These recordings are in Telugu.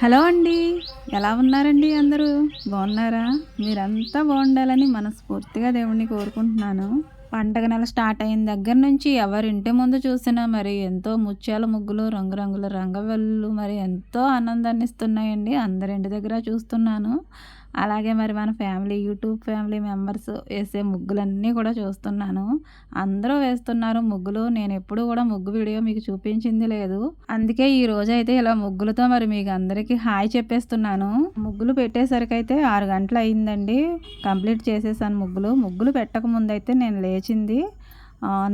హలో అండి. ఎలా ఉన్నారండి అందరూ? బాగున్నారా? మీరంతా బాగుండాలని మనస్ఫూర్తిగా దేవుడిని కోరుకుంటున్నాను. పండగ నెల స్టార్ట్ అయిన దగ్గర నుంచి ఎవరింటి ముందు చూసినా మరి ఎంతో ముత్యాల ముగ్గులు, రంగురంగుల రంగవల్లులు మరి ఎంతో ఆనందాన్నిస్తున్నాయండి. అందరి ఇంటి దగ్గర చూస్తున్నాను. అలాగే మరి మన యూట్యూబ్ ఫ్యామిలీ మెంబర్స్ ఏసే ముగ్గులన్నీ కూడా చూస్తున్నాను. అందరూ వేస్తున్నారు ముగ్గులు. నేనెప్పుడూ కూడా ముగ్గు వీడియో మీకు చూపించింది లేదు. అందుకే ఈ రోజైతే ఇలా ముగ్గులతో మరి మీకు అందరికీ హాయ్ చెప్పేస్తున్నాను. ముగ్గులు పెట్టేసరికైతే 6 గంటలయిందండి. కంప్లీట్ చేసేసాను ముగ్గులు. ముగ్గులు పెట్టకముందైతే నేను లేచింది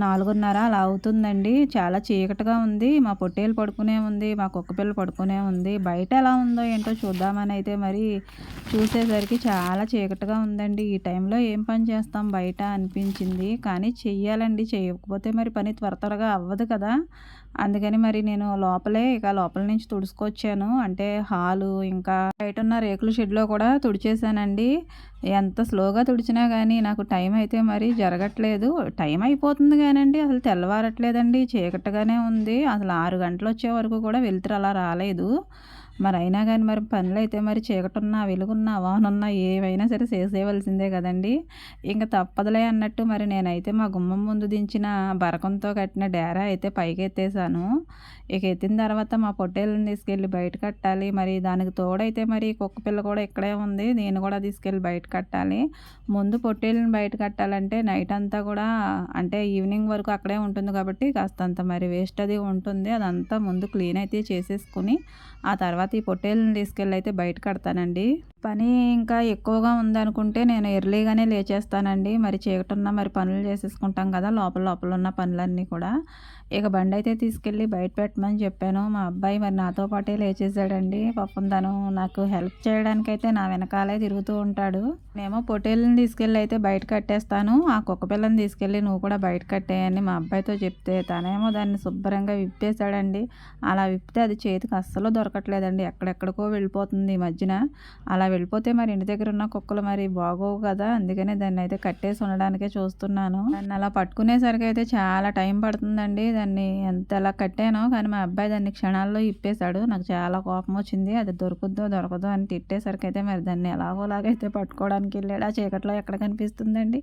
4:30 అలా అవుతుందండి. చాలా చీకటిగా ఉంది. మా పొట్టేలు పడుకునే ఉంది. మా కుక్కపిల్ల పడుకునే ఉంది. బయట ఎలా ఉందో ఏంటో చూద్దామని అయితే మరి చూసేసరికి చాలా చీకటిగా ఉందండి. ఈ టైంలో ఏం పని చేస్తాం బయట అనిపించింది. కానీ చెయ్యాలండి. చేయకపోతే మరి పని త్వరగా అవ్వదు కదా! అందుకని మరి నేను లోపల నుంచి తుడుచుకొచ్చాను. అంటే హాలు, ఇంకా బయటున్న రేకుల షెడ్‌లో కూడా తుడిచేసానండి. ఎంత స్లోగా తుడిచినా గానీ నాకు టైం అయితే మరి జరగట్లేదు. టైం అయిపోతుంది గానండి అసలు తెల్లవారట్లేదండి. చీకటిగానే ఉంది. అసలు 6 గంటలొచ్చే వరకు కూడా వెలుతురు అలా రాలేదు. మరైనా గానీ మరి పనులైతే మరి చీకటున్నా, వెలుగున్నా, వానున్నా ఏవైనా సరే చేసేయవలసిందే గదండీ! ఇంక తప్పదులే అన్నట్టు మరి నేనైతే మా గుమ్మం ముందు దించిన బరకంతో కట్టిన డేరా అయితే పైకెత్తేసాను. ఇక ఎత్తిన తర్వాత మా పొట్టేలుని తీసుకెళ్ళి బయట కట్టాలి. మరి దానికి తోడైతే మరి కుక్క పిల్ల కూడా ఇక్కడే ఉంది. నేను కూడా తీసుకెళ్ళి బయట కట్టాలి. ముందు పొట్టేలుని బయట కట్టాలంటే నైట్ అంతా కూడా అంటే ఈవినింగ్ వరకు అక్కడే ఉంటుంది కాబట్టి కాస్తంత మరి వేస్ట్ అది ఉంటుంది. అదంతా ముందు క్లీన్ అయితే చేసేసుకొని ఆ తర్వాత ఈ పొట్టేలుని తీసుకెళ్ళి అయితే బయట కడతానండి. పని ఇంకా ఎక్కువగా ఉందనుకుంటే నేను ఎర్లీగానే లేచేస్తానండి. మరి చీకటున్నా మరి పనులు చేసేసుకుంటాం కదా! లోపల ఉన్న పనులన్నీ కూడా. ఇక బండయితే తీసుకెళ్ళి బయట పెట్టమని చెప్పాను. మా అబ్బాయి మరి నాతో పాటే లేచేసాడండి. పాపం తను నాకు హెల్ప్ చేయడానికైతే నా వెనకాలే తిరుగుతూ ఉంటాడు. నేనేమో పొట్టేలుని తీసుకెళ్ళి అయితే బయట కట్టేస్తాను. ఆ కుక్క పిల్లని తీసుకెళ్ళి నువ్వు కూడా బయట కట్టేయని మా అబ్బాయితో చెప్తే తనేమో దాన్ని శుభ్రంగా విప్పేసాడండి. అలా విప్పితే అది చేతికి అస్సలు దొరకట్లేదండి. ఎక్కడెక్కడికో వెళ్ళిపోతుంది ఈ మధ్యన. అలా వెళ్ళిపోతే మరి ఇంటి దగ్గర ఉన్న కుక్కలు మరి బాగోవు కదా! అందుకనే దాన్నయితే కట్టేసి ఉండడానికే చూస్తున్నాను. దాన్ని అలా పట్టుకునేసరికి అయితే చాలా టైం పడుతుందండి. దాన్ని ఎంతలా కట్టానో కానీ మా అబ్బాయి దాన్ని క్షణాల్లో ఇప్పేశాడు. నాకు చాలా కోపం వచ్చింది. అది దొరుకుద్దో దొరకదో అని తిట్టేసరికి అయితే మరి దాన్ని ఎలాగోలాగైతే పట్టుకోవడానికి వెళ్ళాడు. ఆ చీకట్లో ఎక్కడ కనిపిస్తుందండి.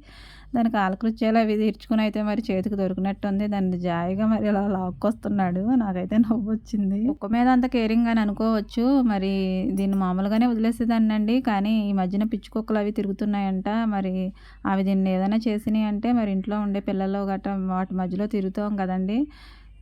దాని కాలకృత్యాలు అవి తీర్చుకుని అయితే మరి చేతికి దొరికినట్టుంది. దాన్ని జాయిగా మరి ఇలా లాక్కొస్తున్నాడు. నాకైతే నవ్వొచ్చింది. కుక్క మీద అంత కేరింగ్ అని అనుకోవచ్చు. మరి దీన్ని మామూలుగానే వదిలేసేదాన్నండి. కానీ ఈ మధ్యన పిచ్చి కుక్కలు అవి తిరుగుతున్నాయంట. మరి అవి దీన్ని ఏదైనా చేసినాయి అంటే మరి ఇంట్లో ఉండే పిల్లలు గట్రా వాటి మధ్యలో తిరుగుతాం కదండీ!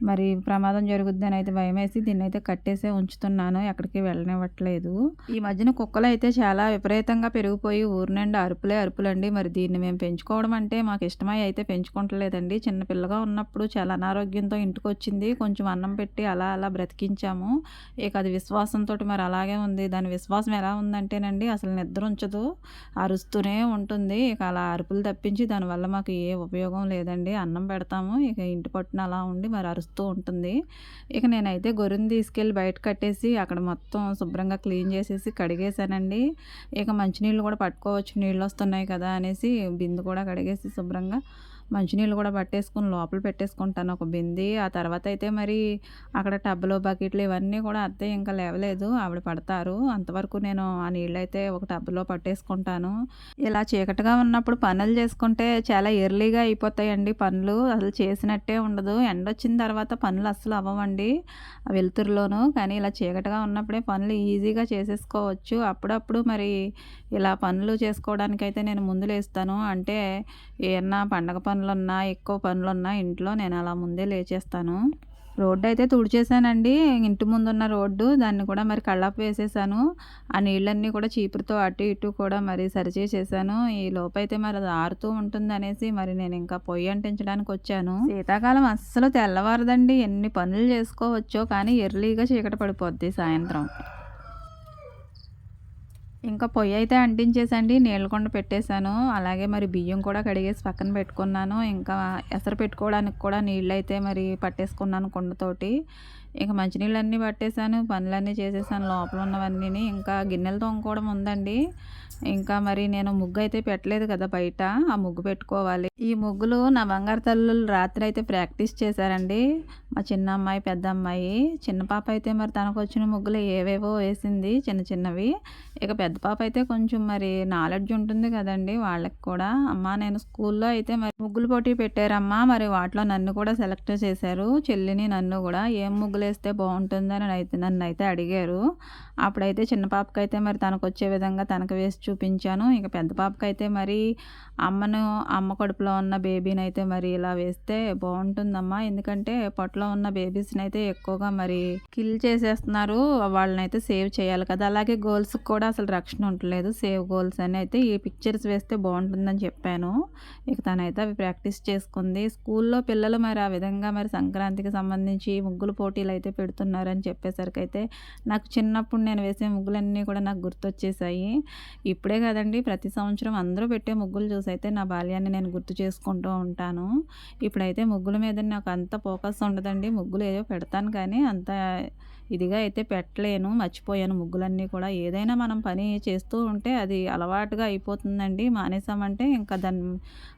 మరి ప్రమాదం జరుగుద్దని అయితే భయమేసి దీన్నైతే కట్టేసే ఉంచుతున్నాను. ఎక్కడికి వెళ్ళనివ్వట్లేదు. ఈ మధ్యన కుక్కలైతే చాలా విపరీతంగా పెరిగిపోయి ఊరు నిండా అరుపులండి. మరి దీన్ని మేము పెంచుకోవడం అంటే మాకు ఇష్టమై అయితే పెంచుకుంటలేదండి. చిన్న పిల్లగా ఉన్నప్పుడు చాలా అనారోగ్యంతో ఇంటికొచ్చింది. కొంచెం అన్నం పెట్టి అలా అలా బ్రతికించాము. ఇక అది విశ్వాసంతోటి మరి అలాగే ఉంది. దాని విశ్వాసం ఎలా ఉందంటేనండి అసలు నిద్ర ఉంచదు. అరుస్తూనే ఉంటుంది. ఇక అలా అరుపులు తప్పించి దానివల్ల మాకు ఏ ఉపయోగం లేదండి. అన్నం పెడతాము. ఇక ఇంటి పట్టున అలా ఉండి మరి అరుస్తూ ఉంటుంది. ఇక నేనైతే గొర్రెని తీసుకెళ్ళి బయట కట్టేసి అక్కడ మొత్తం శుభ్రంగా క్లీన్ చేసేసి కడిగేసానండి. ఇక మంచినీళ్ళు కూడా పట్టుకోవచ్చు నీళ్ళొస్తున్నాయి కదా అనేసి బిందె కూడా కడిగేసి శుభ్రంగా మంచినీళ్ళు కూడా పట్టేసుకొని లోపల పెట్టేసుకుంటాను ఒక బిందె. ఆ తర్వాత అయితే మరి అక్కడ టబ్‌లు, బకెట్లు ఇవన్నీ కూడా అత్తయ్య ఇంకా లేవలేదు. ఆవిడ పడతారు. అంతవరకు నేను ఆ నీళ్ళైతే ఒక టబ్‌లో పట్టేసుకుంటాను. ఇలా చీకటిగా ఉన్నప్పుడు పనులు చేసుకుంటే చాలా ఎర్లీగా అయిపోతాయండి పనులు. అసలు చేసినట్టే ఉండదు. ఎండొచ్చిన తర్వాత పనులు అస్సలు అవ్వవండి ఆ వెలుతురులోను. కానీ ఇలా చీకటిగా ఉన్నప్పుడే పనులు ఈజీగా చేసేసుకోవచ్చు. అప్పుడప్పుడు మరి ఇలా పనులు చేసుకోవడానికైతే నేను ముందు లేస్తాను. అంటే ఏయన్నా పండగ పనులున్నా, ఎక్కువ పనులున్నా ఇంట్లో నేను అలా ముందే లేచేస్తాను. రోడ్డయితే తుడిచేసానండి. ఇంటి ముందున్న రోడ్డు. దాన్ని కూడా మరి కళ్ళాపు వేసేసాను. ఆ నీళ్ళన్నీ కూడా చీపురుతో అటు ఇటు కూడా మరి సరిచేసేసాను. ఈ లోపైతే మరి అది ఆరుతూ ఉంటుందనేసి మరి నేనింకా పొయ్యి అంటించడానికొచ్చాను. శీతాకాలం అస్సలు తెల్లవారదండి. ఎన్ని పనులు చేసుకోవచ్చో కానీ ఎర్లీగా చీకటి పడిపోద్ది సాయంత్రం. ఇంకా పొయ్యయితే అంటించేసండి. నీళ్ళ కుండ పెట్టేశాను. అలాగే మరి బియ్యం కూడా కడిగేసి పక్కన పెట్టుకున్నాను. ఇంకా ఎసరు పెట్టుకోవడానికి కూడా నీళ్ళైతే మరి పట్టేసుకున్నాను కుండతోటి. ఇక మంచినీళ్ళన్నీ పట్టేసాను, పనులన్నీ చేసేసాను లోపల ఉన్నవన్నీని. ఇంకా గిన్నెలు తోముకోవడం ఉందండి. ఇంకా మరి నేను ముగ్గయితే పెట్టలేదు కదా బయట. ఆ ముగ్గు పెట్టుకోవాలి. ఈ ముగ్గులు నా బంగారు తల్లులు రాత్రయితే ప్రాక్టీస్ చేశారండి. మా చిన్న అమ్మాయి, పెద్ద అమ్మాయి. చిన్న పాప అయితే మరి తనకొచ్చిన ముగ్గులు ఏవేవో వేసింది చిన్న చిన్నవి. ఇక పెద్ద పాప అయితే కొంచెం మరి నాలెడ్జ్ ఉంటుంది కదండీ వాళ్ళకి కూడా. అమ్మ నేను స్కూల్లో అయితే మరి ముగ్గులు పోటీ పెట్టారమ్మా. మరి వాటిలో నన్ను కూడా సెలెక్ట్ చేశారు. చెల్లిని నన్ను కూడా. ఏం ముగ్గులేస్తే బావుంటుందని నన్నైతే అడిగారు. అప్పుడైతే చిన్న పాపకైతే మరి తనకొచ్చే విధంగా తనకు వేసి చూపించాను. ఇక పెద్ద పాపకైతే మరి అమ్మ కడుపులో ఉన్న బేబీనైతే మరి ఇలా వేస్తే బావుంటుందమ్మా. ఎందుకంటే పొట్టలో ఉన్న బేబీస్‌నైతే ఎక్కువగా మరి కిల్ చేసేస్తున్నారు. వాళ్ళనైతే సేవ్ చేయాలి కదా! అలాగే గర్ల్స్‌కి కూడా అసలు రక్షణ ఉండట్లేదు. సేవ్ గర్ల్స్ అని అయితే ఈ పిక్చర్స్ వేస్తే బావుంటుందని చెప్పాను. ఇక తనైతే అవి ప్రాక్టీస్ చేసుకుంది. స్కూల్లో పిల్లలు మరి ఆ విధంగా మరి సంక్రాంతికి సంబంధించి ముగ్గుల పోటీలైతే పెడుతున్నారని చెప్పేసరికైతే నాకు చిన్నప్పుడు నేను వేసే ముగ్గులన్నీ కూడా నాకు గుర్తొచ్చేసాయి. ఇప్పుడే కదండీ ప్రతి సంవత్సరం అందరూ పెట్టే ముగ్గులు చూసైతే నా బాల్యాన్ని నేను గుర్తు చేసుకుంటూ ఉంటాను. ఇప్పుడైతే ముగ్గుల మీద నాకు అంత ఫోకస్ ఉండదండి. ముగ్గులు ఏవో పెడతాను కానీ అంత ఇదిగా అయితే పెట్టలేను. మర్చిపోయాను ముగ్గులన్నీ కూడా. ఏదైనా మనం పని చేస్తూ ఉంటే అది అలవాటుగా అయిపోతుందండి. మానేసామంటే ఇంకా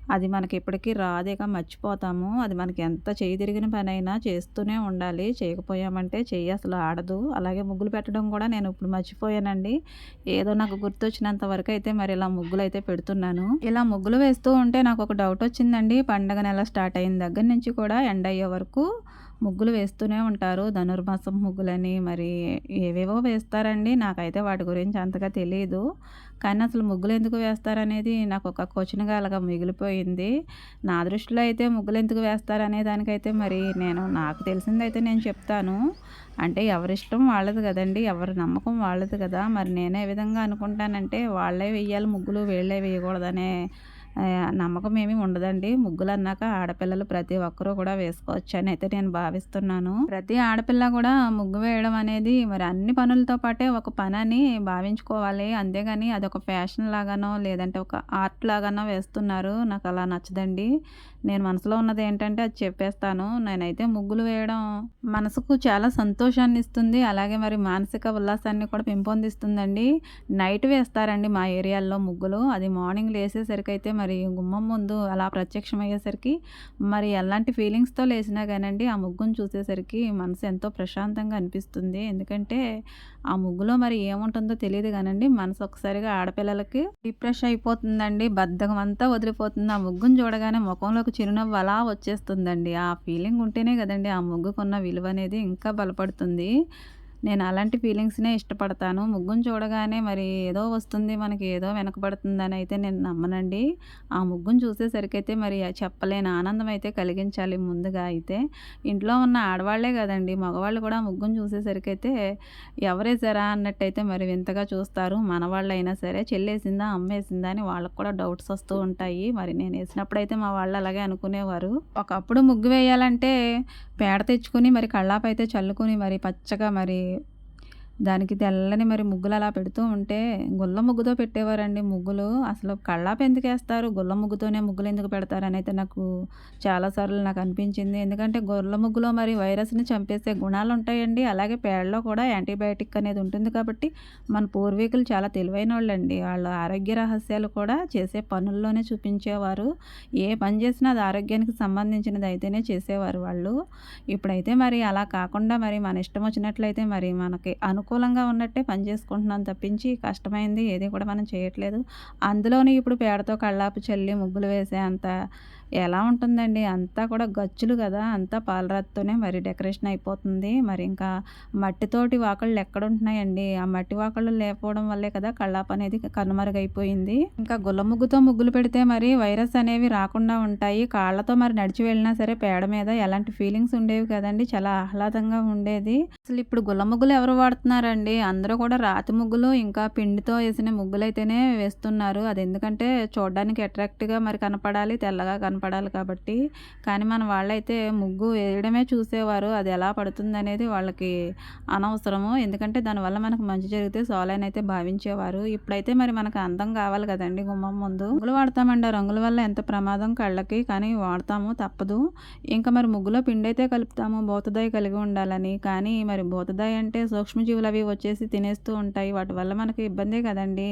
అది మనకి ఎప్పటికీ రాదిక, మర్చిపోతాము. అది మనకి ఎంత చేయి తిరిగిన పనైనా చేస్తూనే ఉండాలి. చేయకపోయామంటే చెయ్యి అసలు ఆడదు. అలాగే ముగ్గులు పెట్టడం కూడా నేను ఇప్పుడు మర్చిపోయానండి. ఏదో నాకు గుర్తొచ్చినంత వరకు అయితే మరి ఇలా ముగ్గులైతే పెడుతున్నాను. ఇలా ముగ్గులు వేస్తూ ఉంటే నాకు ఒక డౌట్ వచ్చిందండి. పండగ నెల స్టార్ట్ అయిన దగ్గర నుంచి కూడా ఎండ్ అయ్యే వరకు ముగ్గులు వేస్తూనే ఉంటారు. ధనుర్మాసం ముగ్గులని మరి ఏవేవో వేస్తారండి. నాకైతే వాటి గురించి అంతగా తెలీదు. కానీ అసలు ముగ్గులు ఎందుకు వేస్తారనేది నాకు ఒక క్వెషన్‌గా అలాగా మిగిలిపోయింది. నా దృష్టిలో అయితే ముగ్గులు ఎందుకు వేస్తారనే దానికైతే మరి నాకు తెలిసిందైతే నేను చెప్తాను. అంటే ఎవరిష్టం వాళ్ళది కదండీ! ఎవరి నమ్మకం వాళ్ళది కదా! మరి నేను ఏ విధంగా అనుకుంటానంటే వాళ్ళే వెయ్యాలి ముగ్గులు, వీళ్ళే వేయకూడదనే నమ్మకం ఏమీ ఉండదండి. ముగ్గులన్నాక ఆడపిల్లలు ప్రతి ఒక్కరూ కూడా వేసుకోవచ్చని అయితే నేను భావిస్తున్నాను. ప్రతి ఆడపిల్ల కూడా ముగ్గు వేయడం అనేది మరి అన్ని పనులతో పాటే ఒక పనని భావించుకోవాలి. అంతేగాని అదొక ఫ్యాషన్ లాగానో లేదంటే ఒక ఆర్ట్ లాగానో వేస్తున్నారు. నాకు అలా నచ్చదండి. నేను మనసులో ఉన్నది ఏంటంటే అది చెప్పేస్తాను. నేనైతే ముగ్గులు వేయడం మనసుకు చాలా సంతోషాన్ని ఇస్తుంది. అలాగే మరి మానసిక ఉల్లాసాన్ని కూడా పెంపొందిస్తుందండి. నైట్ వేస్తారండి మా ఏరియాల్లో ముగ్గులు. అది మార్నింగ్ లేసేసరికైతే మరి గుమ్మం ముందు అలా ప్రత్యక్షమయ్యేసరికి మరి ఎలాంటి ఫీలింగ్స్‌తో లేసినా గానండి ఆ ముగ్గును చూసేసరికి మనసు ఎంతో ప్రశాంతంగా అనిపిస్తుంది. ఎందుకంటే ఆ ముగ్గులో మరి ఏముంటుందో తెలీదు గానండి మనసు ఒక్కసారిగా ఆడపిల్లలకి రిఫ్రెష్ అయిపోతుందండి. బద్ధకం అంతా వదిలిపోతుంది. ఆ ముగ్గును చూడగానే మొఖంలోకి చిరునవ్వు అలా వచ్చేస్తుందండి. ఆ ఫీలింగ్ ఉంటేనే కదండీ ఆ ముగ్గుకున్న విలువ అనేది ఇంకా బలపడుతుంది. నేను అలాంటి ఫీలింగ్స్‌నే ఇష్టపడతాను. ముగ్గుని చూడగానే మరి ఏదో వస్తుంది, మనకి ఏదో వెనకబడుతుందని అయితే నేను నమ్మనండి. ఆ ముగ్గుని చూసేసరికైతే మరి చెప్పలేని ఆనందం అయితే కలిగించాలి ముందుగా అయితే. ఇంట్లో ఉన్న ఆడవాళ్ళే కాదండి, మగవాళ్ళు కూడా ఆ ముగ్గుని చూసేసరికైతే ఎవరేసారా అన్నట్టయితే మరి వింతగా చూస్తారు. మనవాళ్ళైనా సరే చెల్లేసిందా, అమ్మేసిందా అని వాళ్ళకి కూడా డౌట్స్ వస్తూ ఉంటాయి. మరి నేనేసినప్పుడైతే మా వాళ్ళు అలాగే అనుకునేవారు. ఒకప్పుడు ముగ్గు వేయాలంటే పేడ తెచ్చుకొని మరి కళ్ళాపైతే చల్లుకొని మరి పచ్చగా మరి దానికి తెల్లని మరి ముగ్గులు అలా పెడుతూ ఉంటే గుల్ల ముగ్గుతో పెట్టేవారండి ముగ్గులు. అసలు కళ్ళాపి ఎందుకేస్తారు? గుల్ల ముగ్గుతోనే ముగ్గులు ఎందుకు పెడతారని అయితే నాకు చాలా సార్లు నాకు అనిపించింది. ఎందుకంటే గుల్ల ముగ్గులో మరి వైరస్‌ని చంపేసే గుణాలు ఉంటాయండి. అలాగే పేడలో కూడా యాంటీబయాటిక్ అనేది ఉంటుంది కాబట్టి మన పూర్వీకులు చాలా తెలివైనోళ్ళండి. వాళ్ళ ఆరోగ్య రహస్యాలు కూడా చేసే పనుల్లోనే చూపించేవారు. ఏ పని చేసినా అది ఆరోగ్యానికి సంబంధించినది అయితేనే చేసేవారు వాళ్ళు. ఇప్పుడైతే మరి అలా కాకుండా మరి మన ఇష్టం వచ్చినట్లయితే మరి మనకి అనుకూలంగా ఉన్నట్టే పని చేసుకుంటున్నాం తప్పించి కష్టమైంది ఏది కూడా మనం చేయట్లేదు. అందులోని ఇప్పుడు పేడతో కళ్ళాపి చల్లి ముగ్గులు వేసే అంత ఎలా ఉంటుందండి? అంతా కూడా గచ్చులు కదా! అంతా పాలరాతితోనే మరి డెకరేషన్ అయిపోతుంది. మరి ఇంకా మట్టితోటి వాకిళ్ళు ఎక్కడుంటున్నాయండి? ఆ మట్టి వాకిళ్ళు లేకపోవడం వల్లే కదా కళ్ళాపి అనేది కనుమరుగైపోయింది. ఇంకా గుల్ల ముగ్గుతో ముగ్గులు పెడితే మరి వైరస్ అనేవి రాకుండా ఉంటాయి. కాళ్ళతో మరి నడిచి వెళ్ళినా సరే పేడ మీద ఎలాంటి ఫీలింగ్స్ ఉండేవి కదండీ! చాలా ఆహ్లాదంగా ఉండేది. అసలు ఇప్పుడు గుల్ల ముగ్గులు ఎవరు వాడుతున్నారండి? అందరూ కూడా రాతి ముగ్గులు ఇంకా పిండితో వేసిన ముగ్గులైతేనే వేస్తున్నారు. అది ఎందుకంటే చూడడానికి అట్రాక్టివ్‌గా మరి కనపడాలి, తెల్లగా కనపడాలి కాబట్టి. కానీ మన వాళ్ళైతే ముగ్గు వేయడమే చూసేవారు. అది ఎలా పడుతుందనేది వాళ్ళకి అనవసరము. ఎందుకంటే దానివల్ల మనకు మంచి జరిగితే చాలని అయితే భావించేవారు. ఇప్పుడైతే మరి మనకు అందం కావాలి కదండీ గుమ్మం ముందు. రంగులు వాడతామండి. ఆ రంగుల వల్ల ఎంత ప్రమాదం కళ్ళకి, కానీ వాడతాము తప్పదు. ఇంకా మరి ముగ్గులో పిండైతే కలుపుతాము భూతదయ కలిగి ఉండాలని. కానీ మరి భూతదయ అంటే సూక్ష్మజీవులు అవి వచ్చేసి తినేస్తూ ఉంటాయి. వాటి వల్ల మనకి ఇబ్బందే కదండీ.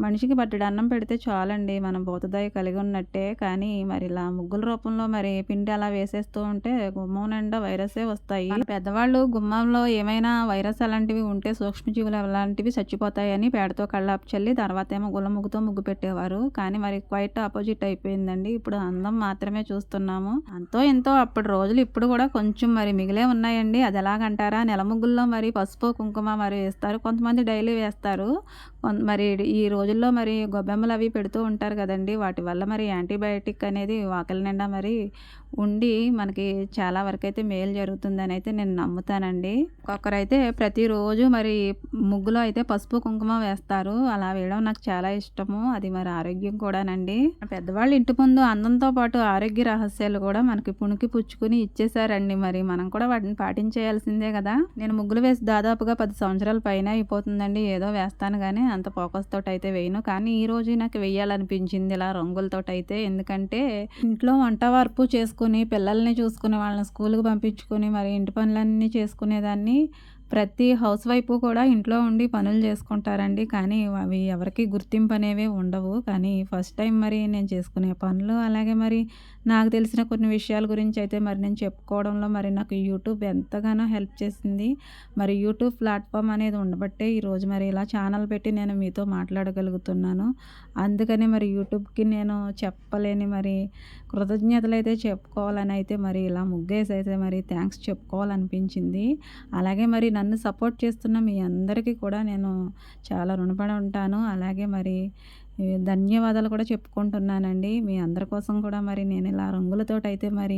మనిషికి బట్టెడు అన్నం పెడితే చాలండి మనం భూతదయ కలిగి ఉన్నట్టే. కానీ మరి ఇలా ముగ్గుల రూపంలో మరి పిండి అలా వేసేస్తూ ఉంటే గుమ్మం నిండా వైరసే వస్తాయి. మన పెద్దవాళ్ళు గుమ్మంలో ఏమైనా వైరస్ అలాంటివి ఉంటే సూక్ష్మజీవులు అలాంటివి చచ్చిపోతాయని పేడతో కళ్ళాపు చల్లి తర్వాత ఏమో గుల్ల ముగ్గుతో ముగ్గు పెట్టేవారు. కానీ మరి క్వైట్ ఆపోజిట్ అయిపోయిందండి. ఇప్పుడు అందం మాత్రమే చూస్తున్నాము. అంతో ఎంతో అప్పటి రోజులు ఇప్పుడు కూడా కొంచెం మరి మిగిలే ఉన్నాయండి. అది ఎలాగంటారా, నెల ముగ్గుల్లో మరి పసుపు కుంకుమ మరి వేస్తారు. కొంతమంది డైలీ వేస్తారు. మరి ఈ రోజుల్లో మరి గొబ్బెమ్మలు అవి పెడుతూ ఉంటారు కదండి. వాటి వల్ల మరి యాంటీబయాటిక్ అనేది వాకలి నిండా మరి ఉండి మనకి చాలా వరకు అయితే మేలు జరుగుతుందని అయితే నేను నమ్ముతానండి. ఒక్కొక్కరైతే ప్రతిరోజు మరి ముగ్గులో అయితే పసుపు కుంకుమ వేస్తారు. అలా వేయడం నాకు చాలా ఇష్టము. అది మరి ఆరోగ్యం కూడానండి. పెద్దవాళ్ళు ఇంటి ముందు అందంతో పాటు ఆరోగ్య రహస్యాలు కూడా మనకి పుణికి పుచ్చుకుని ఇచ్చేసారండి. మరి మనం కూడా వాటిని పాటించేయాల్సిందే కదా. నేను ముగ్గులు వేసి దాదాపుగా 10 సంవత్సరాల పైన అయిపోతుందండి. ఏదో వేస్తాను కానీ అంత ఫోకస్ తోటి అయితే వేయను. కానీ ఈ రోజు నాకు వేయాలనిపించింది ఇలా రంగులతోటి అయితే. ఎందుకంటే ఇంట్లో వంట వరపు చేసుకుని పిల్లల్ని చూసుకుని వాళ్ళని స్కూల్కి పంపించుకొని మరి ఇంటి పనులన్నీ చేసుకునేదాన్ని. ప్రతి హౌస్ వైఫ్ కూడా ఇంట్లో ఉండి పనులు చేసుకుంటారండి. కానీ అవి ఎవరికి గుర్తింపు అనేవి ఉండవు. కానీ ఫస్ట్ టైం మరి నేను చేసుకునే పనులు అలాగే మరి నాకు తెలిసిన కొన్ని విషయాల గురించి అయితే మరి నేను చెప్పుకోవడంలో మరి నాకు యూట్యూబ్ ఎంతగానో హెల్ప్ చేసింది. మరి యూట్యూబ్ ప్లాట్ఫామ్ అనేది ఉండబట్టే ఈరోజు మరి ఇలా ఛానల్ పెట్టి నేను మీతో మాట్లాడగలుగుతున్నాను. అందుకని మరి యూట్యూబ్కి నేను చెప్పలేని మరి కృతజ్ఞతలు అయితే చెప్పుకోవాలని అయితే మరి ఇలా ముగ్గేసి అయితే మరి థ్యాంక్స్ చెప్పుకోవాలనిపించింది. అలాగే మరి నన్ను సపోర్ట్ చేస్తున్న మీ అందరికీ కూడా నేను చాలా రుణపడి ఉంటాను. అలాగే మరి ధన్యవాదాలు కూడా చెప్పుకుంటున్నానండి. మీ అందరి కోసం కూడా మరి నేను ఇలా రంగులతోటైతే మరి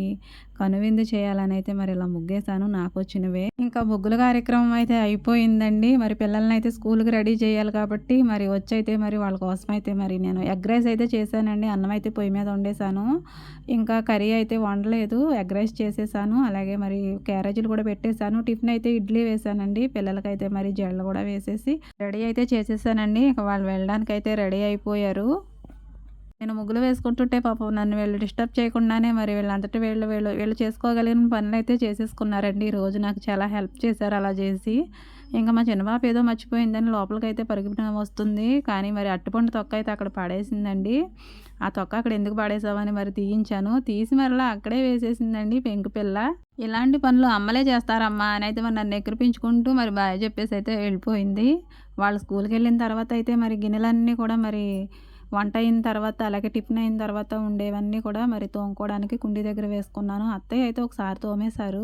కనువిందు చేయాలని అయితే మరి ఇలా ముగ్గేసాను నాకు వచ్చినవే. ఇంకా ముగ్గుల కార్యక్రమం అయితే అయిపోయిందండి. మరి పిల్లల్ని అయితే స్కూల్కి రెడీ చేయాలి కాబట్టి మరి వచ్చైతే మరి వాళ్ళ కోసం అయితే మరి నేను ఎగ్ రైస్ అయితే చేశానండి. అన్నం అయితే పొయ్యి మీద వండేసాను. ఇంకా కర్రీ అయితే వండలేదు. ఎగ్ రైస్ చేసేసాను. అలాగే మరి క్యారేజీలు కూడా పెట్టేశాను. టిఫిన్ అయితే ఇడ్లీ వేసానండి. పిల్లలకైతే మరి జడలు కూడా వేసేసి రెడీ అయితే చేసేసానండి. ఇక వాళ్ళు వెళ్ళడానికి అయితే రెడీ అయిపోయారు. నేను ముగ్గులు వేసుకుంటుంటే పాపం నన్ను వీళ్ళు డిస్టర్బ్ చేయకుండానే మరి వీళ్ళంతటి వీళ్ళు చేసుకోగలిగిన పనులు అయితే చేసేసుకున్నారండి. ఈరోజు నాకు చాలా హెల్ప్ చేశారు అలా చేసి. ఇంకా మా చిన్న పాప ఏదో మర్చిపోయిందని లోపలికైతే పరిగెత్తున వస్తుంది. కానీ మరి అరటిపండు తొక్క అయితే అక్కడ పడేసిందండి. ఆ తొక్క అక్కడ ఎందుకు పడేసావని మరి తీయించాను. తీసి మరలా అక్కడే వేసేసిందండి పెంకు పిల్ల. ఇలాంటి పనులు అమ్మలే చేస్తారమ్మా అని అయితే మరి నన్ను ఎక్కిరిపించుకుంటూ మరి బాయ్ చెప్పేసి అయితే వెళ్ళిపోయింది. వాళ్ళు స్కూల్కి వెళ్ళిన తర్వాత అయితే మరి గిన్నెలన్నీ కూడా మరి వంట అయిన తర్వాత అలాగే టిఫిన్ అయిన తర్వాత ఉండేవన్నీ కూడా మరి తోముకోవడానికి కుండీ దగ్గర వేసుకున్నాను. అత్తయ్య అయితే ఒకసారి తోమేశారు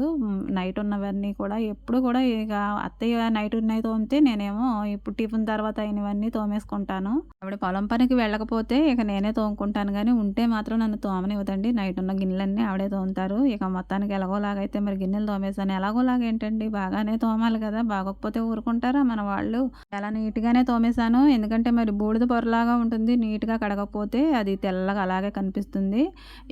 నైట్ ఉన్నవన్నీ కూడా. ఎప్పుడు కూడా ఇక అత్తయ్య నైట్ ఉన్నాయి తోమితే నేనేమో ఇప్పుడు టిఫిన్ తర్వాత అయినవన్నీ తోమేసుకుంటాను. ఆవిడ పొలం పనికి వెళ్ళకపోతే ఇక నేనే తోముకుంటాను. కానీ ఉంటే మాత్రం నన్ను తోమనివ్వదండి. నైట్ ఉన్న గిన్నెలన్నీ ఆవిడే తోముతారు. ఇక మొత్తానికి ఎలాగోలాగైతే మరి గిన్నెలు తోమేశాను. ఎలాగోలాగా ఏంటండి బాగానే తోమాలి కదా, బాగోకపోతే ఊరుకుంటారా మన వాళ్ళు. చాలా నీట్గానే తోమేశాను. ఎందుకంటే మరి బూడిద పొరలాగా ఉంటుంది. నీట్గా కడగకపోతే అది తెల్లగా అలాగే కనిపిస్తుంది.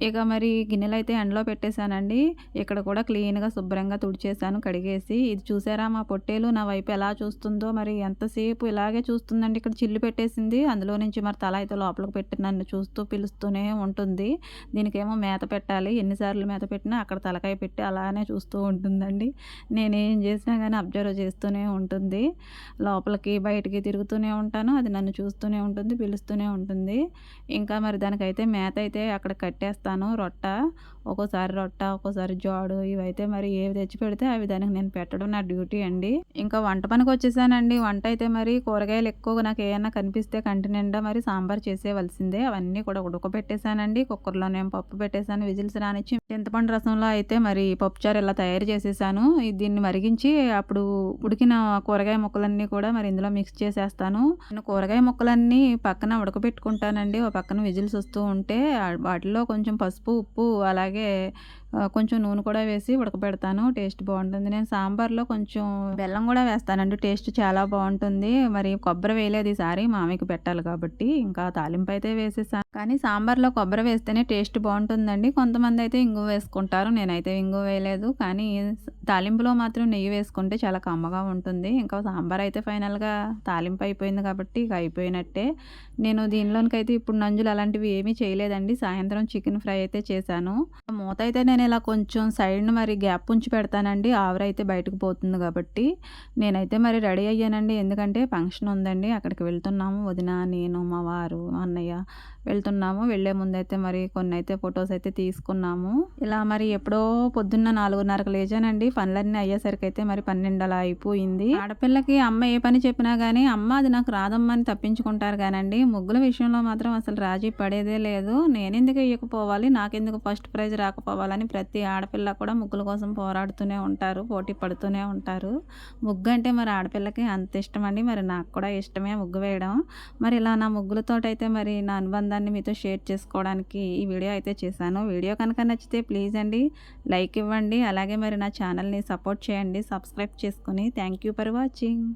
ఇక మరి గిన్నెలు అయితే ఎండలో పెట్టేశానండి. ఇక్కడ కూడా క్లీన్గా శుభ్రంగా తుడిచేసాను కడిగేసి. ఇది చూసారా మా పొట్టేలు నా వైపు ఎలా చూస్తుందో. మరి ఎంతసేపు ఇలాగే చూస్తుందండి. ఇక్కడ చిల్లు పెట్టేసింది. అందులో నుంచి మరి తల అయితే లోపలికి పెట్టి నన్ను చూస్తూ పిలుస్తూనే ఉంటుంది. దీనికేమో మేత పెట్టాలి. ఎన్నిసార్లు మేత పెట్టినా అక్కడ తలకాయ పెట్టి అలానే చూస్తూ ఉంటుందండి. నేనేం చేసినా కానీ అబ్జర్వ్ చేస్తూనే ఉంటుంది. లోపలికి బయటికి తిరుగుతూనే ఉంటాను. అది నన్ను చూస్తూనే ఉంటుంది, పిలుస్తూనే ఉంటుంది. ఇంకా మరి దానికైతే మేత అయితే అక్కడ కట్టేస్తాను. ఒక్కోసారి రొట్ట, ఒక్కోసారి జాడు, ఇవైతే మరి ఏవి తెచ్చి పెడితే అవి దానికి నేను పెట్టడం నా డ్యూటీ అండి. ఇంకా వంట పనికి వచ్చేసానండి. వంట అయితే మరి కూరగాయలు ఎక్కువగా నాకు ఏమన్నా కనిపిస్తే కంటి నిండా మరి సాంబార్ చేసేవలసిందే. అవన్నీ కూడా ఉడకబెట్టేసానండి. కుక్కర్లోనేమో పప్పు పెట్టేశాను విజిల్స్ రానిచ్చి. చింతపండు రసంలో అయితే మరి పప్పుచారు ఇలా తయారు చేసేసాను. దీన్ని మరిగించి అప్పుడు ఉడికిన కూరగాయ ముక్కలన్నీ కూడా మరి ఇందులో మిక్స్ చేసేస్తాను. నేను కూరగాయ ముక్కలన్నీ పక్కన ఉడకబెట్టుకుంటానండి. ఒక పక్కన విజిల్స్ వస్తూ ఉంటే వాటిలో కొంచెం పసుపు, ఉప్పు అలాగే కొంచెం నూనె కూడా వేసి ఉడకబెడతాను. టేస్ట్ బావుంటుంది. నేను సాంబార్‌లో కొంచెం బెల్లం గూడా వేస్తానండి. టేస్ట్ చాలా బావుంటుంది. మరి కొబ్బరి వేయలేదు ఈసారి మామయ్యకి పెట్టాలి కాబట్టి. ఇంకా తాలింపయితే వేసేసాను. కానీ సాంబార్‌లో కొబ్బరి వేస్తేనే టేస్ట్ బావుంటుందండి. కొంతమందయితే ఇంగువ వేసుకుంటారు. నేనైతే ఇంగువ వేయలేదు. కానీ తాలింపులో మాత్రం నెయ్యి వేసుకుంటే చాలా కమ్మగా ఉంటుంది. ఇంకా సాంబారయితే ఫైనల్‌గా తాలింపు అయిపోయింది కాబట్టి ఇక అయిపోయినట్టే. నేను దీనిలోనికైతే ఇప్పుడు నంజులు అలాంటివి ఏమీ చేయలేదండి. సాయంత్రం చికెన్ ఫ్రై అయితే చేశాను. మూతయితే నేను ఇలా కొంచెం సైడ్‌న మరి గ్యాప్ ఉంచి పెడతానండి. ఆవిరైతే బయటకు పోతుంది కాబట్టి. నేనైతే మరి రెడీ అయ్యానండి. ఎందుకంటే ఫంక్షన్ ఉందండి. అక్కడికి వెళ్తున్నాము. వదిన, నేను, మా వారు, మా అన్నయ్య వెళ్తున్నాము. వెళ్ళే ముందైతే మరి కొన్నైతే ఫోటోస్ అయితే తీసుకున్నాము. ఇలా మరి ఎప్పుడో పొద్దున్న 4:30కి లేచానండి. పనులన్నీ అయ్యేసరికైతే మరి 12 అలా అయిపోయింది. ఆడపిల్లకి అమ్మ ఏ పని చెప్పినా గానీ, "అమ్మ అది నాకు రాదమ్మా" అని తప్పించుకుంటారు గానండి, ముగ్గుల విషయంలో మాత్రం అసలు రాజీ పడేదే లేదు. నేనెందుకు ఎయ్యకపోవాలి, నాకెందుకు ఫస్ట్ ప్రైజ్ రాకపోవాలని ప్రతి ఆడపిల్ల కూడా ముగ్గుల కోసం పోరాడుతూనే ఉంటారు. పోటీ పడుతూనే ఉంటారు. ముగ్గంటే మరి ఆడపిల్లకి అంత ఇష్టమండి. మరి నాకు కూడా ఇష్టమే ముగ్గు వేయడం. మరి ఇలా నా ముగ్గులతోటైతే మరి నా అనుబంధాన్ని మీతో షేర్ చేసుకోవడానికి ఈ వీడియో అయితే చేశాను. వీడియో కనుక నచ్చితే ప్లీజ్ అండి లైక్ ఇవ్వండి. అలాగే మరి నా ఛానల్‌ని సపోర్ట్ చేయండి. సబ్స్క్రైబ్ చేసుకొని. Thank you for watching.